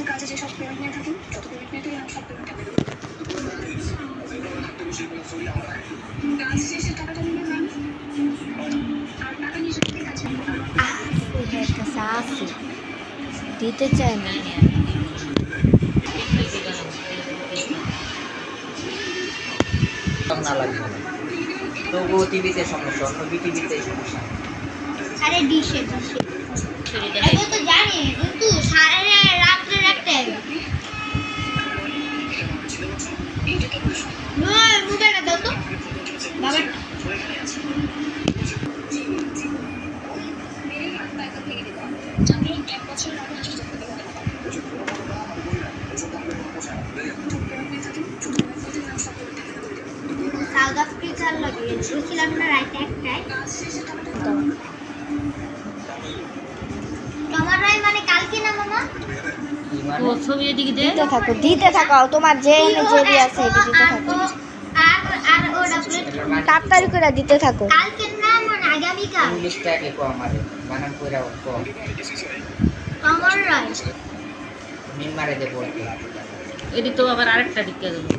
কাজে যেসব পেমেন্ট নিয়ে থাকেন যত পেমেন্ট নিয়ে থাকেন সব পেমেন্ট কাজ শেষে টাকাটা নিয়ে নেন আর টাকা নিয়ে সাসি দিতে চায় না না লাগবে না তবুও টিভিতে সমস্যা অন্য টিভিতে সমস্যা আরে ডিশে আমি তো জানি কিন্তু সারা রাত্রে রাখতে মোবাইলটা দাও তো বাবা সাউথ আফ্রিকার লগে গেছিলাম না রাতে একটাই তোমার রাই মানে কালকে না মামা ও ছবি এদিকে দিতে থাকো তোমার যে জেবি আছে দিতে থাকো আর ওটা তাড়াতাড়ি করে দিতে থাকো কালকে না মানে আগামী কাল ইংলিশটাকে কো আমারে বানান কইরা কো আমার রাই মিন মারে দে বলতে এটি তো আবার আরেকটা দিকে দেবো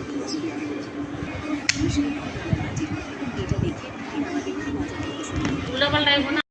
উল্টা পাল্টা